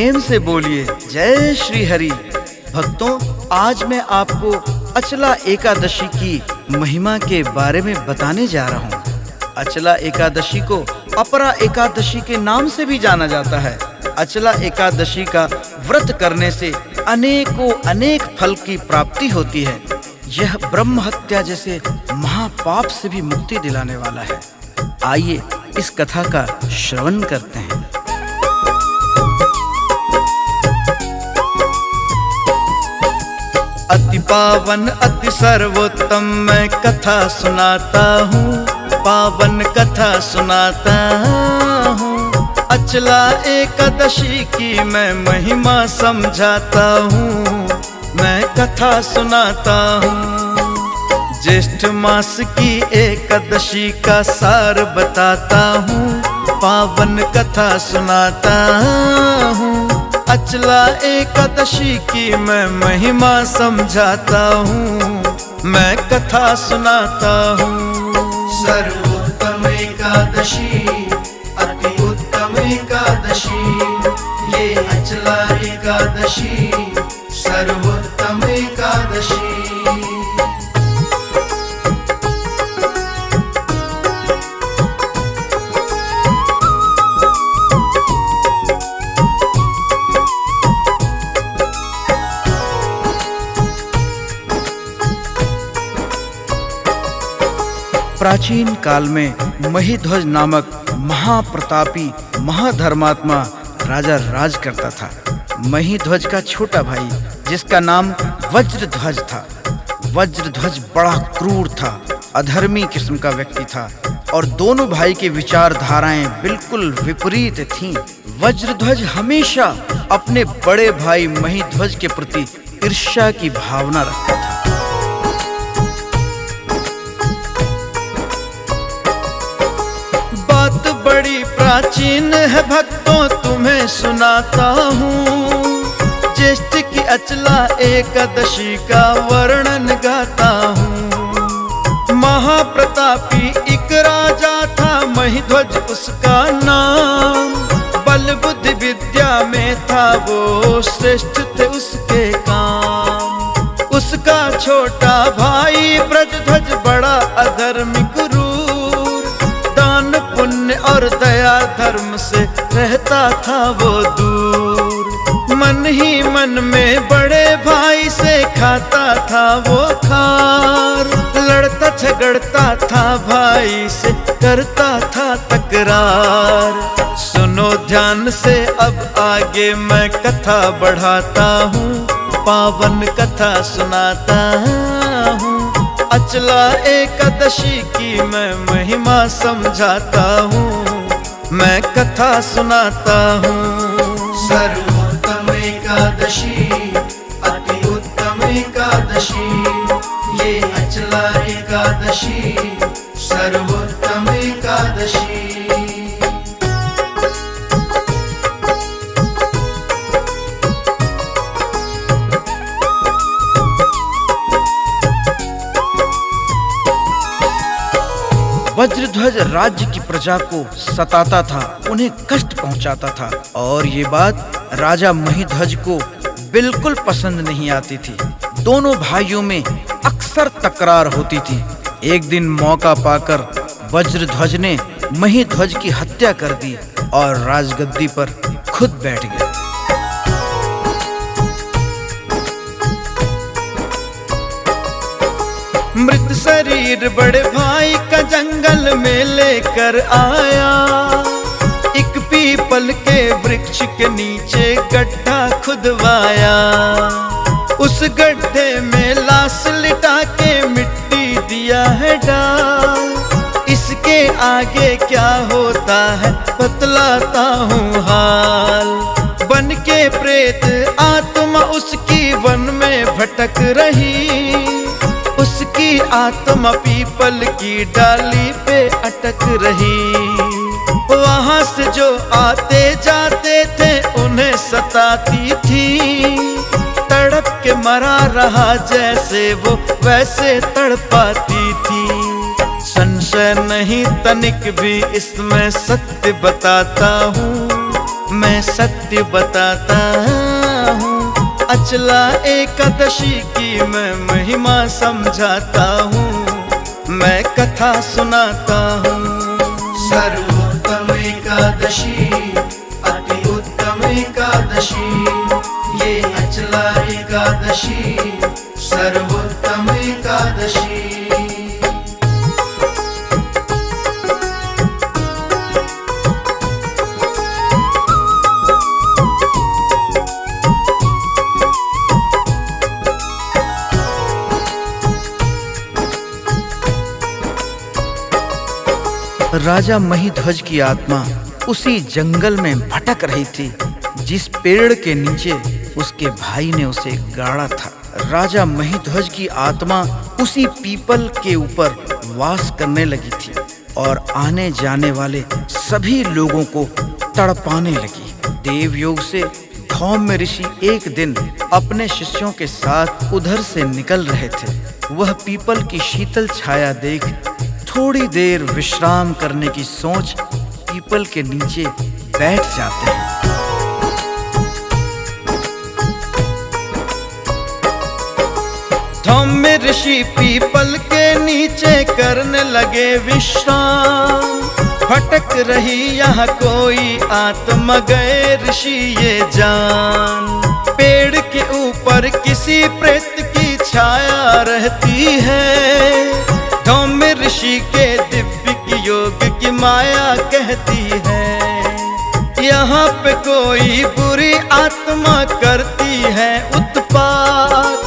प्रेम से बोलिए जय श्री हरि। भक्तों, आज मैं आपको अचला एकादशी की महिमा के बारे में बताने जा रहा हूँ। अचला एकादशी को अपरा एकादशी के नाम से भी जाना जाता है। अचला एकादशी का व्रत करने से अनेक फल की प्राप्ति होती है। यह ब्रह्म हत्या जैसे महापाप से भी मुक्ति दिलाने वाला है। आइए इस कथा का श्रवण करते हैं। अति पावन अति सर्वोत्तम मैं कथा सुनाता हूँ, पावन कथा सुनाता हूँ। अचला एकादशी की मैं महिमा समझाता हूँ, मैं कथा सुनाता हूँ। ज्येष्ठ मास की एकादशी का सार बताता हूँ, पावन कथा सुनाता हूँ। अचला एकादशी की मैं महिमा समझाता हूँ, मैं कथा सुनाता हूँ। सर्वोत्तम एकादशी अति उत्तम एकादशी, ये अचला एकादशी सर्वोत्तम एकादशी। प्राचीन काल में महिध्वज नामक महाप्रतापी महाधर्मात्मा राजा राज करता था। महिध्वज का छोटा भाई जिसका नाम वज्रध्वज था। वज्रध्वज बड़ा क्रूर था, अधर्मी किस्म का व्यक्ति था और दोनों भाई की विचारधाराएं बिल्कुल विपरीत थीं। वज्रध्वज हमेशा अपने बड़े भाई महिध्वज के प्रति ईर्ष्या की भावना रखता था। बात बड़ी प्राचीन है भक्तों, तुम्हें सुनाता हूँ। ज्येष्ठ की अचला एकादशी का वर्णन गाता हूँ। महाप्रतापी एक राजा था, महिध्वज उसका नाम। बल बुद्धि विद्या में था वो, श्रेष्ठ थे उसके काम। उसका छोटा भाई ब्रजध्वज बड़ा अधर्मी क्रूर, दान पुण्य और दया धर्म से रहता था वो दूर। मन ही मन में बड़े भाई से खाता था वो खार। लड़ता झगड़ता था भाई से, करता था तकरार। सुनो ध्यान से अब आगे मैं कथा बढ़ाता हूँ, पावन कथा सुनाता हूँ। अचला एकादशी की मैं महिमा समझाता हूँ, मैं कथा सुनाता हूँ। सर्वोत्तम एकादशी अति उत्तम एकादशी, ये अचला एकादशी सर्वोत्तम एकादशी। वज्रध्वज राज्य की प्रजा को सताता था, उन्हें कष्ट पहुंचाता था और ये बात राजा महिध्वज को बिल्कुल पसंद नहीं आती थी। दोनों भाइयों में अक्सर तकरार होती थी। एक दिन मौका पाकर वज्रध्वज ने महिध्वज की हत्या कर दी और राजगद्दी पर खुद बैठ गया। मृत शरीर बड़े भाई का जंगल में लेकर आया। एक पीपल के वृक्ष के नीचे गड्ढा खुदवाया। उस गड्ढे में लाश लिटा के मिट्टी दिया है डाल। इसके आगे क्या होता है बतलाता हूँ हाल। बन के प्रेत आत्मा उसकी वन में भटक रही। उसकी आत्मा पीपल की डाली पे अटक रही। वहाँ से जो आते जाते थे उन्हें सताती थी। तड़प के मरा रहा जैसे वो वैसे तड़पाती थी। संशय नहीं तनिक भी इसमें सत्य बताता हूँ, मैं सत्य बताता हूँ। अचला एकादशी की मैं महिमा समझाता हूँ, मैं कथा सुनाता हूँ। सर्वोत्तम एकादशी, अति उत्तम एकादशी, ये अचला एकादशी, सर्वोत्तम एकादशी। राजा महिध्वज की आत्मा उसी जंगल में भटक रही थी जिस पेड़ के नीचे उसके भाई ने उसे गाड़ा था। राजा महिध्वज की आत्मा उसी पीपल के ऊपर वास करने लगी थी और आने जाने वाले सभी लोगों को तड़पाने लगी। देवयोग से धौम्य ऋषि एक दिन अपने शिष्यों के साथ उधर से निकल रहे थे। वह पीपल की शीतल छाया देख थोड़ी देर विश्राम करने की सोच पीपल के नीचे बैठ जाते हैं। धौम्य ऋषि पीपल के नीचे करने लगे विश्राम। भटक रही यहाँ कोई आत्मा, गए ऋषि ये जान। पेड़ के ऊपर किसी प्रेत की छाया रहती है, धौम्य ऋषि के दिव्य की योग की माया कहती है। यहाँ पे कोई बुरी आत्मा करती है उत्पात,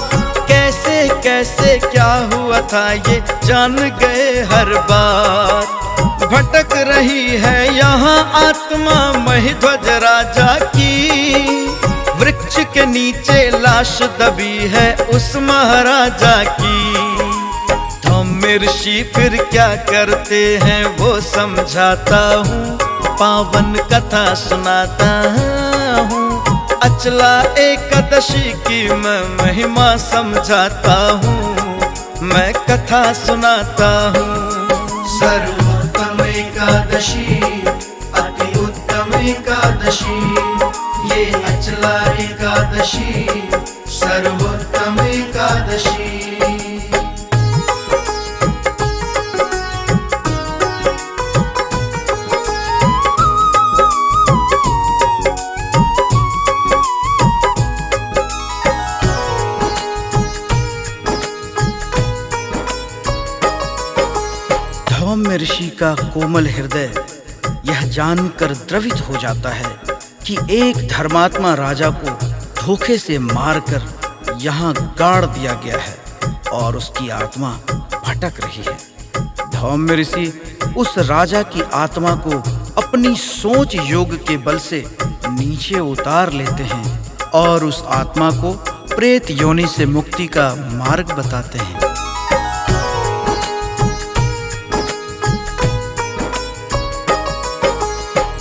कैसे कैसे क्या हुआ था ये जान गए हर बात। भटक रही है यहाँ आत्मा महिध्वज राजा की, वृक्ष के नीचे लाश दबी है उस महाराजा की। धौम्य ऋषि फिर क्या करते हैं वो समझाता हूँ, पावन कथा सुनाता हूँ। अचला एकादशी की मैं महिमा समझाता हूँ, मैं कथा सुनाता हूँ। सर्वोत्तम एकादशी, अति उत्तम एकादशी, ये अचला एकादशी, सर्वोत्तम एकादशी। धौम्य ऋषि का कोमल हृदय यह जानकर द्रवित हो जाता है कि एक धर्मात्मा राजा को धोखे से मारकर यहाँ गाड़ दिया गया है और उसकी आत्मा भटक रही है। धौम्य ऋषि उस राजा की आत्मा को अपनी सोच योग के बल से नीचे उतार लेते हैं और उस आत्मा को प्रेत योनि से मुक्ति का मार्ग बताते हैं।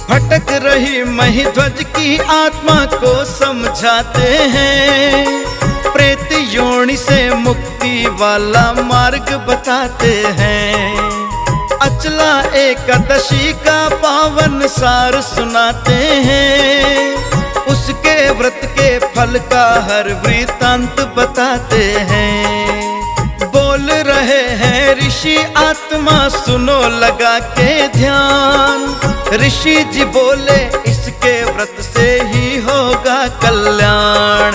भटक रही महिध्वज की आत्मा को समझाते हैं, प्रेत योनि से मुक्ति वाला मार्ग बताते हैं। अचला एकादशी का पावन सार सुनाते हैं, उसके व्रत के फल का हर वृत्तांत बताते हैं। बोल रहे हैं ऋषि आत्मा सुनो लगा के ध्यान, ऋषि जी बोले इसके व्रत से ही होगा कल्याण।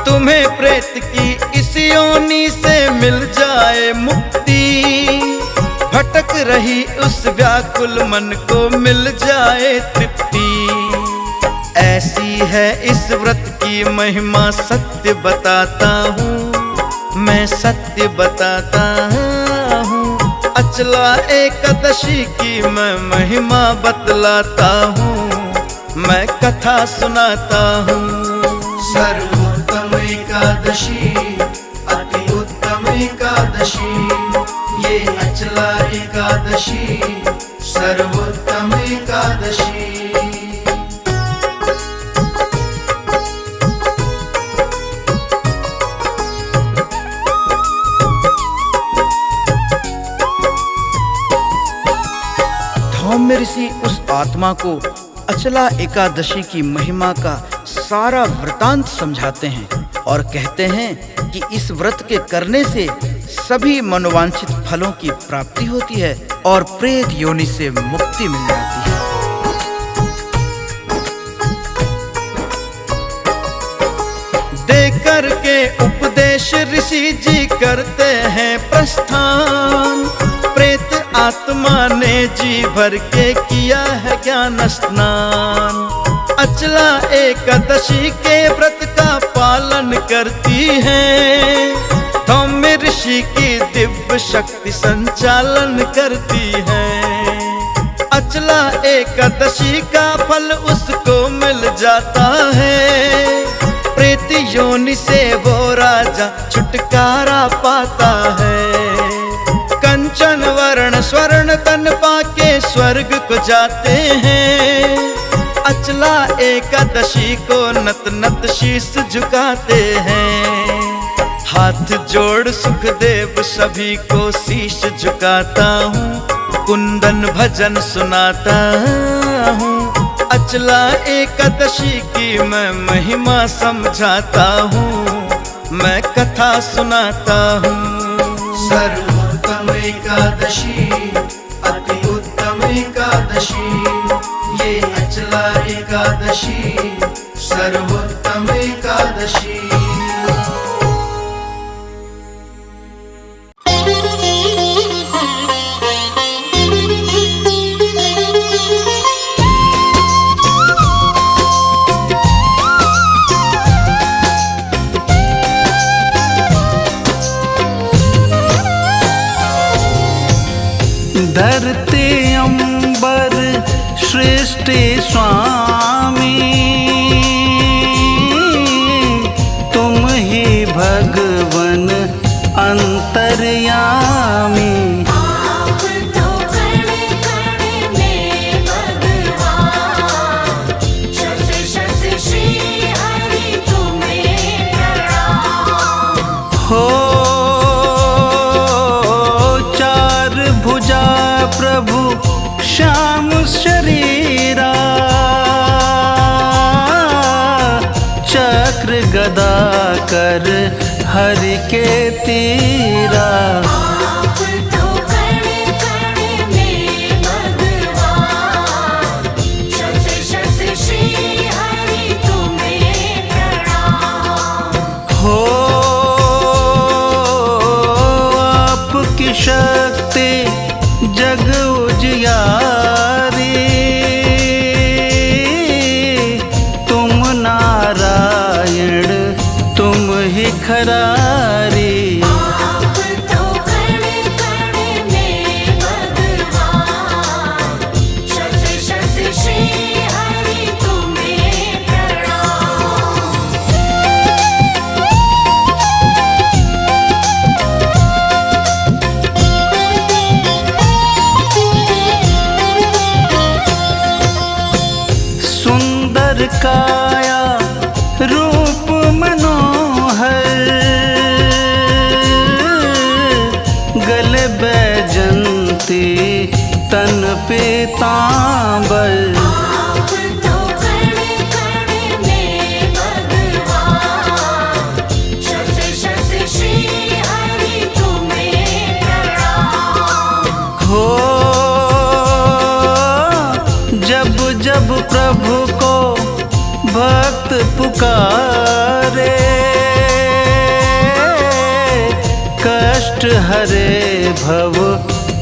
तुम्हें प्रेत की इस योनि से मिल जाए मुक्ति, भटक रही उस व्याकुल मन को मिल जाए तृप्ति। ऐसी है इस व्रत की महिमा सत्य बताता हूँ, मैं सत्य बताता हूँ। अचला एकादशी की मैं महिमा बतलाता हूँ, मैं कथा सुनाता हूँ। सर्वोत्तम एकादशी, अति उत्तम एकादशी, ये अचला एकादशी, सर्वोत्तम एकादशी। धौम्य ऋषि उस आत्मा को अचला एकादशी की महिमा का सारा वृतांत समझाते हैं और कहते हैं कि इस व्रत के करने से सभी मनोवांछित फलों की प्राप्ति होती है और प्रेत योनि से मुक्ति मिल जाती है। देकर के उपदेश ऋषि जी करते हैं प्रस्थान, प्रेत आत्मा ने जी भर के किया है ज्ञान स्नान। अचला एकादशी के व्रत का पालन करती है, धौम्य ऋषि की दिव्य शक्ति संचालन करती है। अचला एकादशी का फल उसको मिल जाता है, प्रेत योनि से वो राजा छुटकारा पाता है। कंचन वर्ण स्वर्ण तन पाके स्वर्ग को जाते हैं, अचला एकादशी को नत नत शीश झुकाते हैं। हाथ जोड़ सुखदेव सभी को शीश झुकाता हूँ, कुंदन भजन सुनाता हूँ। अचला एकादशी की मैं महिमा समझाता हूँ, मैं कथा सुनाता हूँ। सर्वोत्तम एकादशी, अति उत्तम एकादशी, ये अचला एकादशी, सर्वोत्तम एकादशी। धरते अंबर सृष्टि स्वामी, तुम ही भगवन अंतर्यामी। आप तो कण कण में भगवान, शत शत श्री हरि तुम्हें प्रणाम। हो प्रभु श्याम शरीरा, चक्र गदा कर हरि के तीरा। आप तो कण कण में भगवान, शत शत श्री हरि तुम्हें प्रणाम। हो आपकी शक्ति जग उजियारी, तुम नारायण तुम ही खरारी। आप तो कण कण में भगवान, शत शत श्री हरि तुम्हें प्रणाम। काया रूप मनोहर, गले बैजंती तन पीतांबर। आप तो कण कण में भगवान, शत शत श्री हरि तुम्हें प्रणाम। हो जब जब प्रभु को भक्त पुकारे, कष्ट हरे भव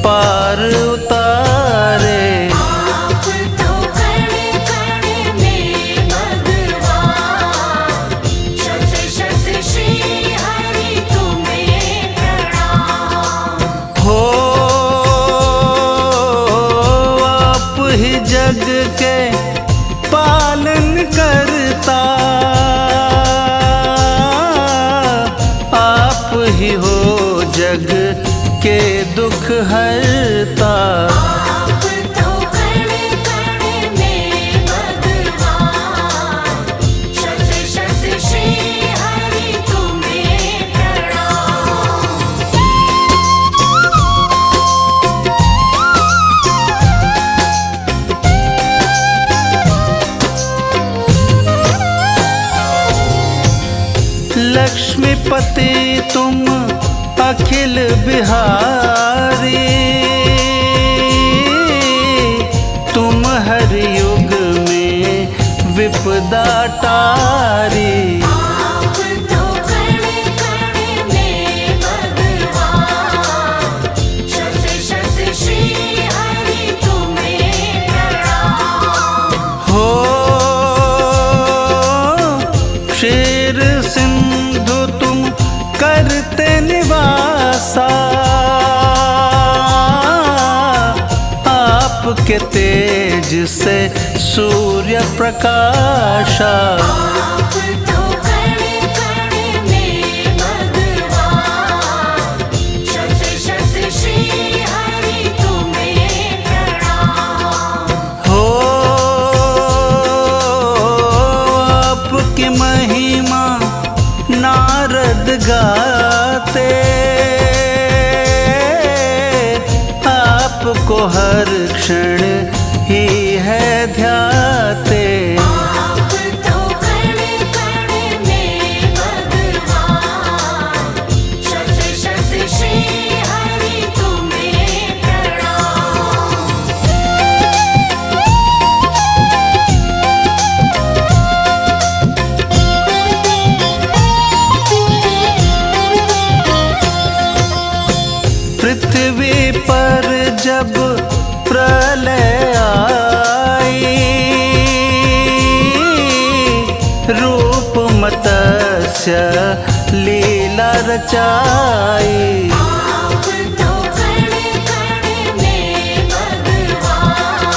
पार उतारे। आप तो कण कण में भगवान, शत शत श्री हरि तुम्हें प्रणाम। हो आप ही जग के पालन करता, आप ही हो जग के दुख हरता। आप तो कण कण में भगवान, शत शत श्री हरि तुम्हें प्रणाम। लक्ष्मीपति तुम अखिल बिहारी, तुम हर युग में विपदा टारी। आप तो कण कण में भगवान, शत शत श्री हरि तुम्हें प्रणाम। हो क्षीर सिंधु तुम करते निवासा, आपके तेज से सूर्य प्रकाशा। आप तो कण कण में भगवान, शत शत श्री हरि तुम्हें प्रणाम। हो आपकी महिमा नारद गाते, आपको हर क्षण ही है ध्याते। आप तो कण कण में भगवान, शत शत श्री हरि तुम्हें प्रणाम। पृथ्वी पर जब प्रलय आई, रूप मत्स्य लीला रचाई। आप तो कण कण में भगवान,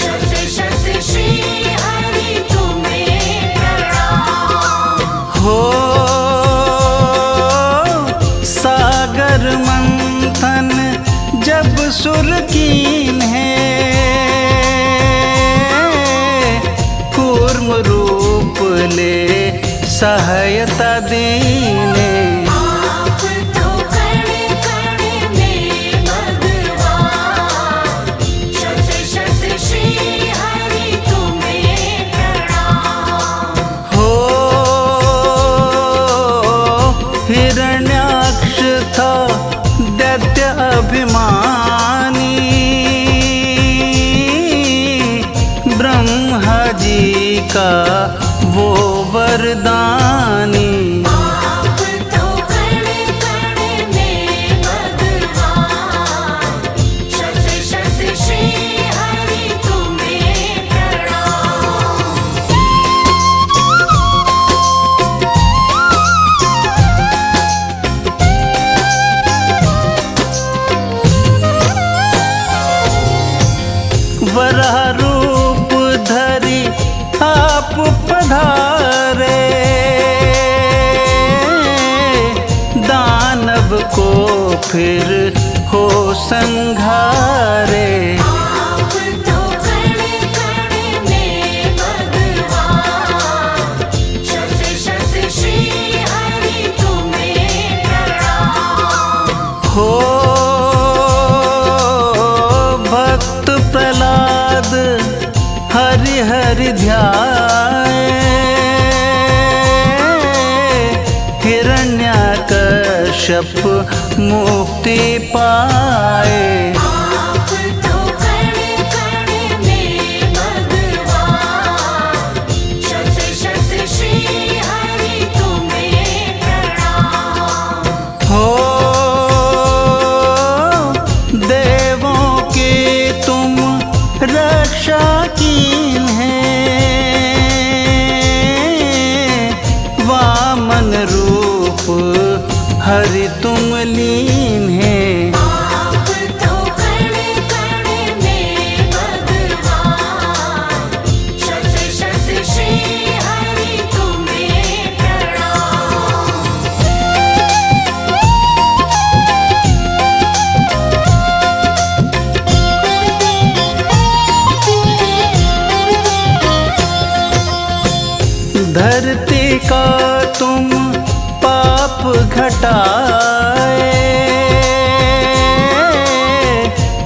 शत शत श्री हरि तुम्हें प्रणाम। हो सागर मंथन जब सुरकीन है, कूर्म रूप ले सहायता दीने। आप तो कण कण में भगवान, शत शत श्री हरि तुम्हें प्रणाम। हो हिरण्याक्ष था दैत्य अभिमानी, ब्रह्मा जी का वो वरदानी। आप तो कण कण में भगवान, शत शत श्री हरि तुम्हें प्रणाम। वराह रूप धरी आप पधारे, दानव को फिर हो संघारे। आप तो कण कण में भगवान, शत शत श्री हरि तुम्हें प्रणाम। हो भक्त प्रहलाद हरि हरि ध्याए, हिरण्याकश्यप मुक्ति पाए। आप तो कण कण में भगवान, शत शत श्री हरि तुम्हें प्रणाम। हो देवों की तुम रक्षा कीन है, वामन रूप हरि तुम लीन है। आप तो कण कण में भगवान, शत शत श्री हरि तुम्हें प्रणाम। धरती का तुम पाप घटाए,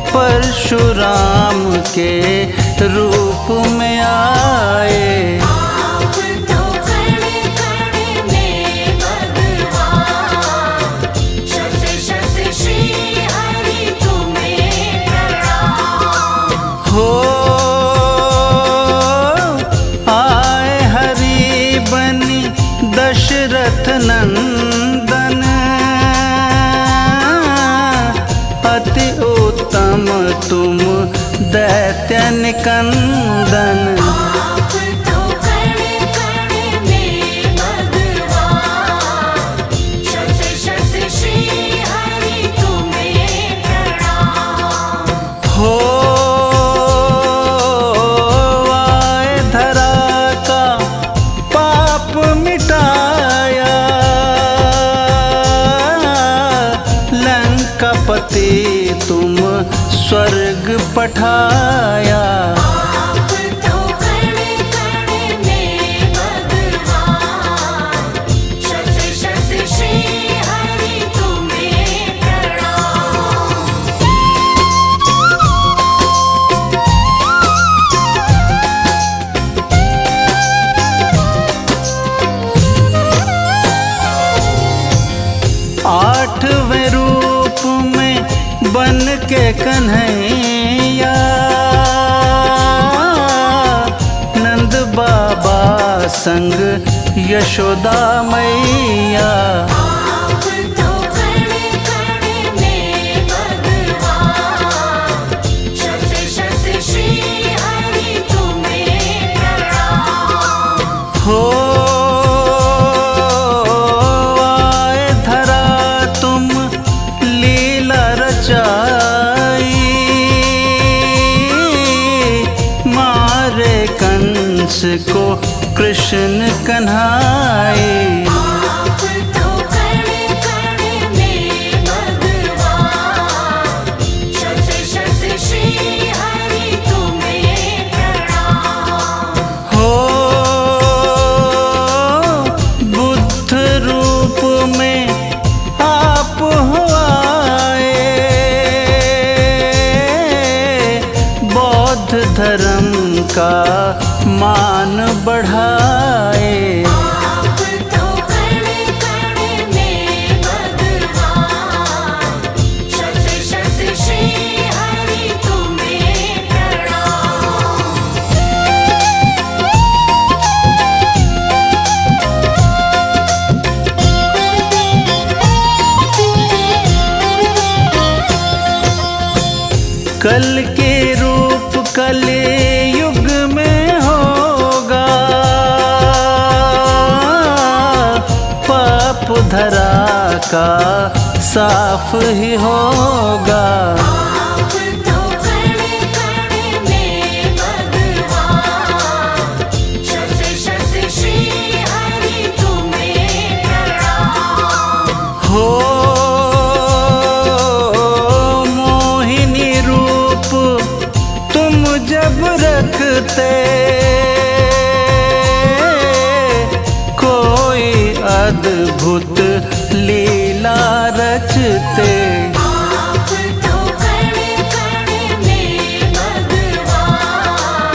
परशुराम के रूप में आए। आप तो कण कण में दशरथ नंदन अति उत्तम तुम दैत्य निकंदन। आप तो कण कण में भगवान, शत शत श्री हरि तुम्हें प्रणाम। हो आए धरा का पाप मिटाया, लंकापति तुम स्वर्ग पठाया। आप तो कण कण में भगवान, शत शत श्री हरि तुम्हें प्रणाम। आठवें रूप में बन के कन्हैया, नंद बाबा संग यशोदा मैया। आप तो कण कण में भगवान, शत शत श्री हरि तुम्हें प्रणाम। हो आए धरा तुम लीला रचाई, मारे कंस को कृष्ण कन्हाई। आप तो कण कण में भगवान, शत शत श्री हरि तुम्हें प्रणाम। हो बुद्ध रूप में आप हो आए, बौद्ध धर्म का मान बढ़ाए। आप तो कण कण में भगवान, शत शत श्री हरि तुम्हें प्रणाम। कल के रूप कले युग में होगा, पाप धरा का साफ ही होगा। आप तो कण कण में भगवान, शत शत श्री हरि तुम्हें प्रणाम। हो मोहिनी रूप तुम जब रखते, कोई अद्भुत लीला रचते। आप तो कण कण में भगवान,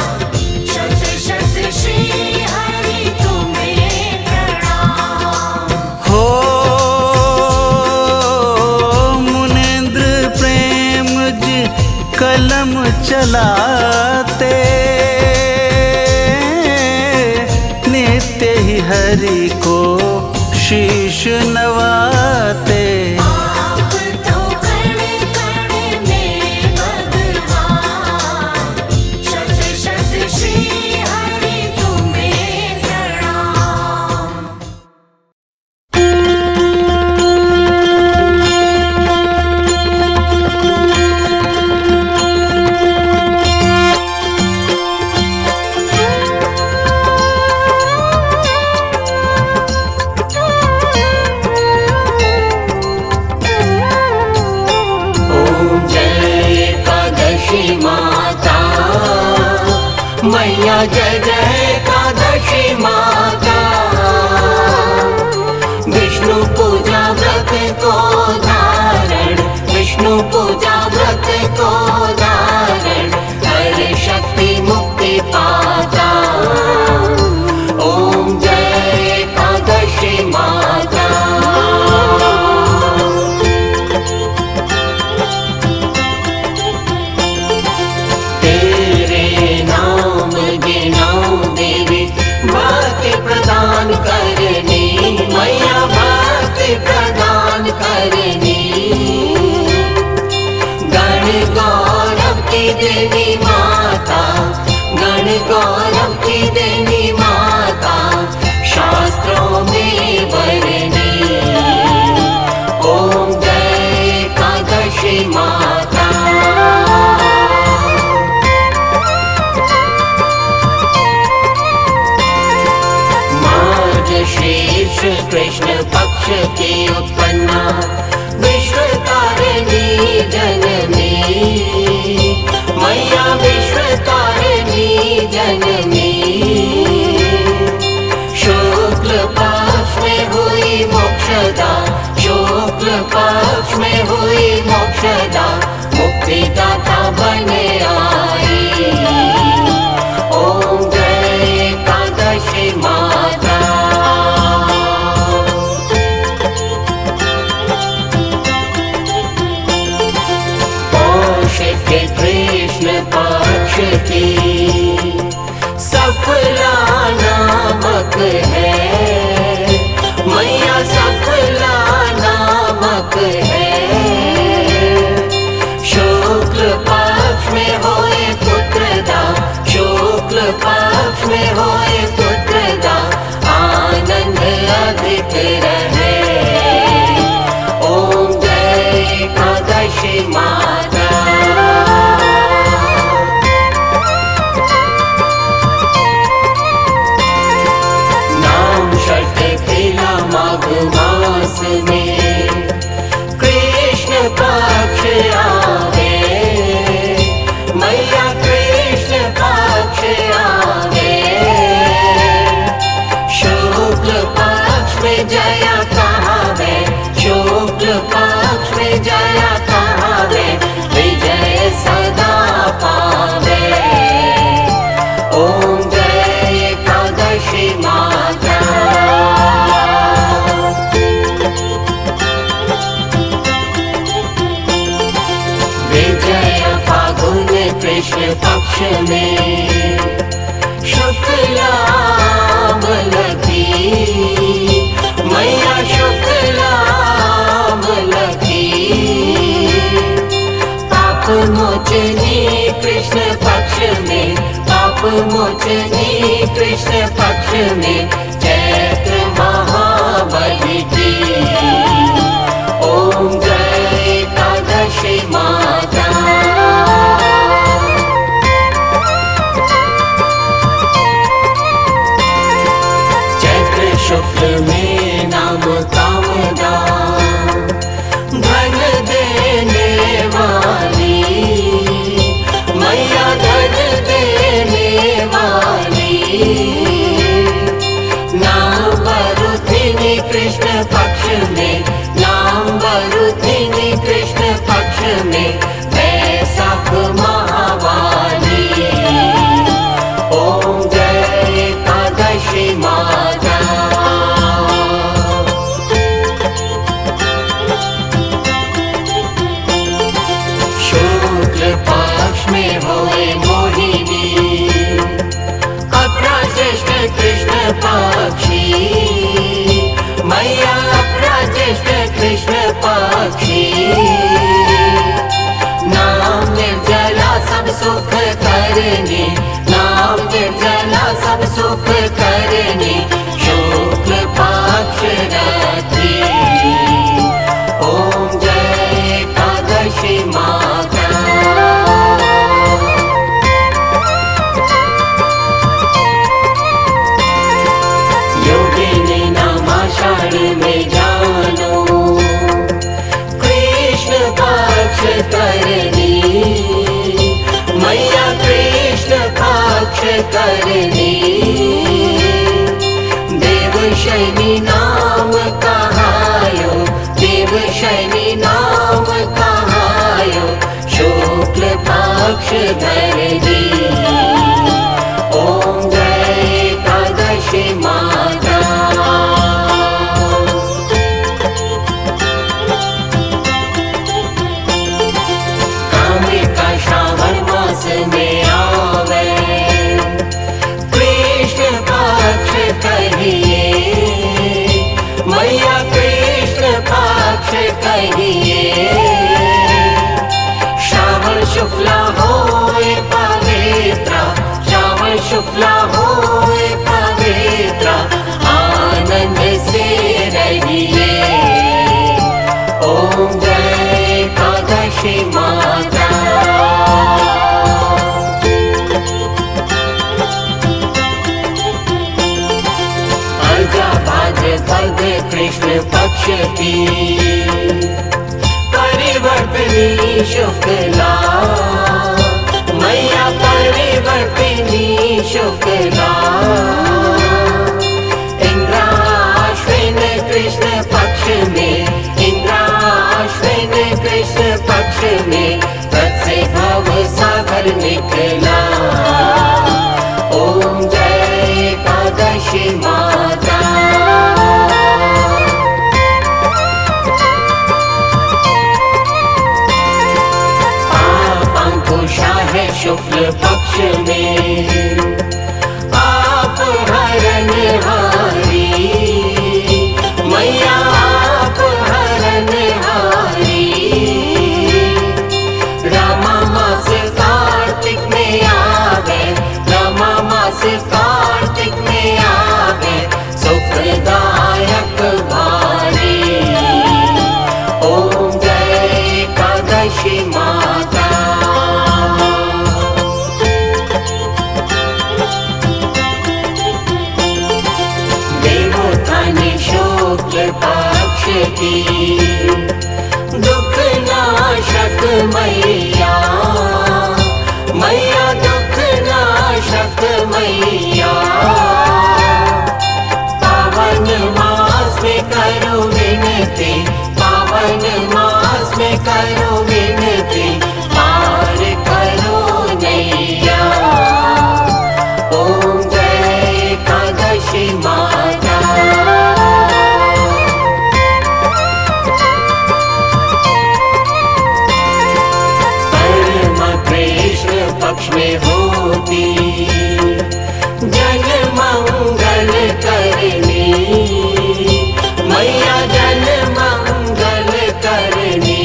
शत शत श्री हरि तुम्हें प्रणाम। हो मुनेन्द्र प्रेम जी कलम चलाते, नित्य ही हरि को शीश नवाते। आप तो कण कण में भगवान, शत शत श्री हरि तुम्हें प्रणाम। गौरव की देनी माता, शास्त्रों में वर्णी। ओम जय एकादशी माता। मार्गशीर्ष कृष्ण पक्ष की उत्पन्ना, विश्वतारिणी जननी। मैया विश्वतारिणी जननी। शुक्ल पक्ष में हुई मोक्षदा, शुक्ल पक्ष में हुई मोक्षदा, मुक्तिदाता बने आई। ओम जय एकादशी माता। कृष्ण पक्ष की सफला नामक है, मैया सफला नामक है। शुक्ल पक्ष में होए पुत्रदा, शुक्ल पक्ष में होए पुत्रदा, आनंद अधिक रहे। ओम जय एकादशी माता। माघ मास में कृष्ण पक्ष आवे, मैया कृष्ण पक्ष आवे। शुक्ल पक्ष में जया कहावे, शुक्ल पक्ष में जया कहावे, विजय सदा पावे। ओम जय एकादशी माता। विजय फागुन कृष्ण पक्ष में शुक्लाम लगी, मैया शुक्लाम लगी। पाप मोचनी कृष्ण पक्ष में, पाप मोचनी कृष्ण पक्ष में, चैत्र महाबली की। ओम जय एकादशी माता। चैत्र शुक्ल में नाम कामदा, धन देने वाली, मैया धन देने वाली। नाम वरुधिनी कृष्ण पक्ष में, नाम वरुधिनी कृष्ण पक्ष में, वैशाख महावाली। ओम जय एकादशी माता। शुक्ल पक्ष में होए मोहिनी, अपराज्येष्ठ कृष्ण पक्षी, मैया अपराज्येष्ठ कृष्ण पक्षी। नाम निर्जला सब सुख करनी, नाम निर्जला सब सुख करनी, शुक्ल पक्ष रात्रि। ओम जय एकादशी माता। योगिनी नाम आषाढ़ में जानो, कृष्ण पक्ष करनी, मैया कृष्ण पक्ष करनी। देव शनि नाम कहायो, देव शनि नाम कहायो, शुक्ल पक्ष धरनी। ओम जय एकादशी माता। कामिका श्रावण मास में आवे, कृष्ण पक्ष कहिए, मैया कृष्ण पक्ष कहिए। श्रावण शुक्ला होए पावे, कृष्ण पक्ष की परिवर्तनी शुक्ला मैया परिवर्तनी शुक्ला इंद्राश्विन कृष्ण पक्ष में इंद्राश्विन कृष्ण पक्ष में तत् से भव सागर निकला। ओम जय एकादशी माता। पापांकुशा है शुक्ल पक्ष में आप हरणहारी मैया आप हरणहारी। रमा मास कार्तिक में आवे रमा मास कार्तिक में आवे सुखदायक भारी। ओम जय एकादशी माता। देवोत्थानी शुक्ल पक्ष की दुख नाशक मैया मैया दुख नाशक मैया। पावन मास में करो विनती पावन मास में करो विनती पार करो नैया। ओम जय एकादशी माता। कृष्ण पक्ष में होती जन मंगल करनी मैया जन मंगल करनी।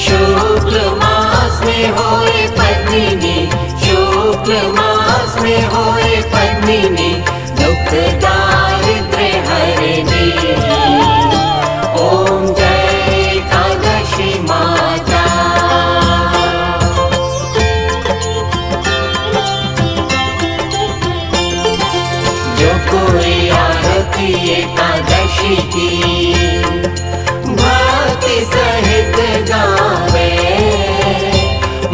शुक्ल मास में होए पद्मिनी शुक्ल मास में होए पद्मिनी दुख दारिद्र्य हरनी। ओम जय एकादशी माता। जो कोई आरती एकादशी की भक्ति सहित गावे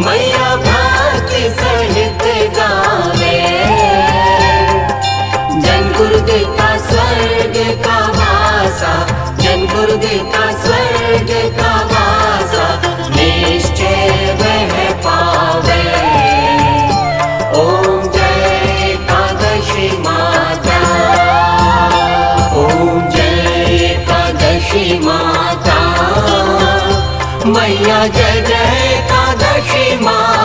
मैया भक्ति सहित गावे। जन गुरुदेव का स्वर्ग का वासा जन गुरुदेव का स्वर्ग का वासा निश्चय वह पावे। ओम जय एकादशी माता। ओम जय एकादशी माता मैया जय जय एकादशी माता।